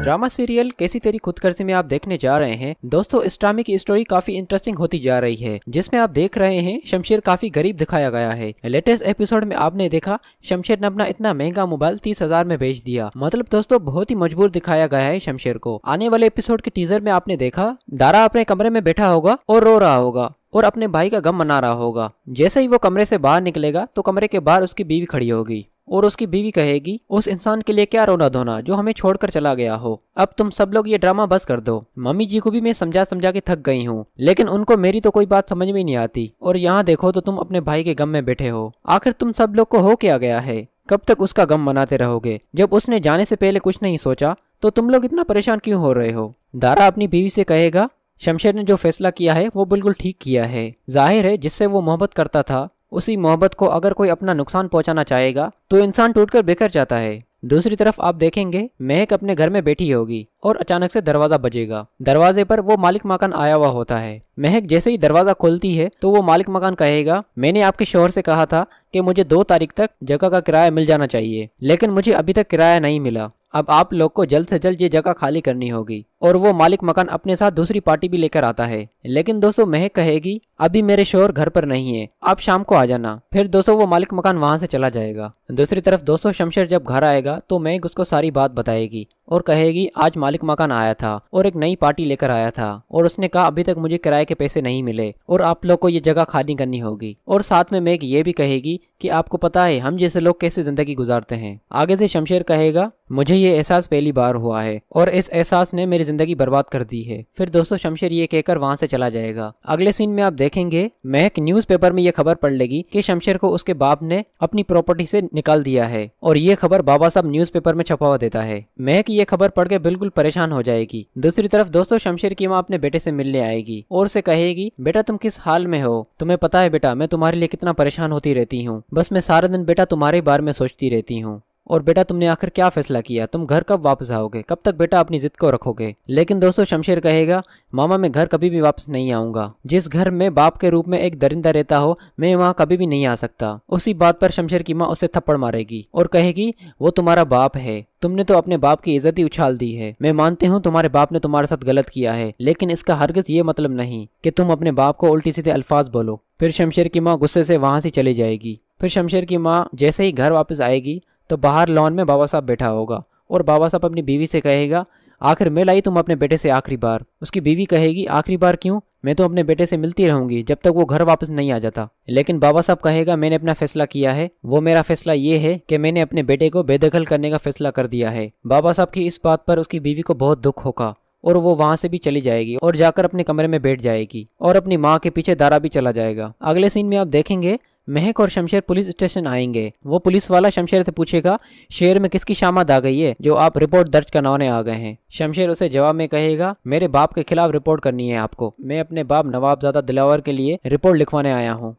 Drama serial कैसी तेरी खुदगर्जी में आप देखने जा रहे हैं। दोस्तों, इस ड्रामे की स्टोरी काफी इंटरेस्टिंग होती जा रही है, जिसमें आप देख रहे हैं शमशेर काफी गरीब दिखाया गया है। लेटेस्ट एपिसोड में आपने देखा शमशेर ने अपना इतना महंगा मोबाइल 30,000 में बेच दिया। मतलब दोस्तों, बहुत ही मजबूर दिखाया गया है शमशेर को। आने वाले एपिसोड के टीजर में आपने देखा दारा अपने कमरे में बैठा होगा और रो रहा होगा और अपने भाई का गम मना रहा होगा। जैसे ही वो कमरे से बाहर निकलेगा तो कमरे के बाहर उसकी बीवी खड़ी होगी और उसकी बीवी कहेगी, उस इंसान के लिए क्या रोना धोना जो हमें छोड़कर चला गया हो। अब तुम सब लोग ये ड्रामा बस कर दो। मम्मी जी को भी मैं समझा समझा के थक गई हूँ, लेकिन उनको मेरी तो कोई बात समझ में नहीं आती। और यहाँ देखो तो तुम अपने भाई के गम में बैठे हो। आखिर तुम सब लोग को हो क्या गया है? कब तक उसका गम मनाते रहोगे? जब उसने जाने से पहले कुछ नहीं सोचा तो तुम लोग इतना परेशान क्यों हो रहे हो? दारा अपनी बीवी से कहेगा, शमशेर ने जो फैसला किया है वो बिल्कुल ठीक किया है। जाहिर है जिससे वो मोहब्बत करता था उसी मोहब्बत को अगर कोई अपना नुकसान पहुंचाना चाहेगा तो इंसान टूटकर बिखर जाता है। दूसरी तरफ आप देखेंगे महक अपने घर में बैठी होगी और अचानक से दरवाजा बजेगा। दरवाजे पर वो मालिक मकान आया हुआ होता है। महक जैसे ही दरवाजा खोलती है तो वो मालिक मकान कहेगा, मैंने आपके शौहर से कहा था कि मुझे 2 तारीख तक जगह का किराया मिल जाना चाहिए, लेकिन मुझे अभी तक किराया नहीं मिला। अब आप लोग को जल्द से जल्द ये जगह खाली करनी होगी। और वो मालिक मकान अपने साथ दूसरी पार्टी भी लेकर आता है। लेकिन दोस्तों महक कहेगी, अभी मेरे शौहर घर पर नहीं है, आप शाम को आ जाना। फिर दोस्तों वो मालिक मकान वहां से चला जाएगा। दूसरी तरफ दोस्तों शमशेर जब घर आएगा तो महक उसको सारी बात बताएगी और कहेगी, आज मालिक मकान आया था और एक नई पार्टी लेकर आया था और उसने कहा अभी तक मुझे किराए के पैसे नहीं मिले और आप लोग को ये जगह खाली करनी होगी। और साथ में महक ये भी कहेगी कि आपको पता है हम जैसे लोग कैसे जिंदगी गुजारते हैं। आगे से शमशेर कहेगा, मुझे ये एहसास पहली बार हुआ है और इस एहसास ने मेरी जिंदगी बर्बाद कर दी है। फिर दोस्तों शमशेर ये कहकर वहां से चला जाएगा। अगले सीन में आप देखेंगे महक न्यूज़पेपर में ये खबर पढ़ लेगी कि शमशेर को उसके बाप ने अपनी प्रॉपर्टी से निकाल दिया है और ये खबर बाबा साहब न्यूज़पेपर में छपवा देता है। महक ये खबर पढ़ के बिल्कुल परेशान हो जाएगी। दूसरी तरफ दोस्तों शमशेर की माँ अपने बेटे से मिलने आएगी और उसे कहेगी, बेटा तुम किस हाल में हो? तुम्हें पता है बेटा मैं तुम्हारे लिए कितना परेशान होती रहती हूँ। बस मैं सारा दिन बेटा तुम्हारे बारे में सोचती रहती हूँ। और बेटा तुमने आखिर क्या फैसला किया? तुम घर कब वापस आओगे? कब तक बेटा अपनी जिद को रखोगे? लेकिन दोस्तों शमशेर कहेगा, मामा मैं घर कभी भी वापस नहीं आऊंगा। जिस घर में बाप के रूप में एक दरिंदा रहता हो मैं वहाँ कभी भी नहीं आ सकता। उसी बात पर शमशेर की माँ उसे थप्पड़ मारेगी और कहेगी, वो तुम्हारा बाप है, तुमने तो अपने बाप की इज्जत ही उछाल दी है। मैं मानती हूँ तुम्हारे बाप ने तुम्हारे साथ गलत किया है, लेकिन इसका हरगिज ये मतलब नहीं कि तुम अपने बाप को उल्टी सीधे अल्फाज बोलो। फिर शमशेर की माँ गुस्से से वहां से चली जाएगी। फिर शमशेर की माँ जैसे ही घर वापस आएगी तो बाहर लॉन में बाबा साहब बैठा होगा और बाबा साहब अपनी बीवी से कहेगा, आखिर मिल आई तुम अपने बेटे से आखिरी बार? उसकी बीवी कहेगी, आखिरी बार क्यों? मैं तो अपने बेटे से मिलती रहूंगी जब तक वो घर वापस नहीं आ जाता। लेकिन बाबा साहब कहेगा, मैंने अपना फैसला किया है। वो मेरा फैसला ये है कि मैंने अपने बेटे को बेदखल करने का फैसला कर दिया है। बाबा साहब की इस बात पर उसकी बीवी को बहुत दुख होगा और वो वहां से भी चली जाएगी और जाकर अपने कमरे में बैठ जाएगी और अपनी माँ के पीछे दारा भी चला जाएगा। अगले सीन में आप देखेंगे महक और शमशेर पुलिस स्टेशन आएंगे। वो पुलिस वाला शमशेर से पूछेगा, शहर में किसकी शामत आ गई है जो आप रिपोर्ट दर्ज करवाने आ गए हैं? शमशेर उसे जवाब में कहेगा, मेरे बाप के खिलाफ रिपोर्ट करनी है आपको। मैं अपने बाप नवाबजादा दिलावर के लिए रिपोर्ट लिखवाने आया हूँ।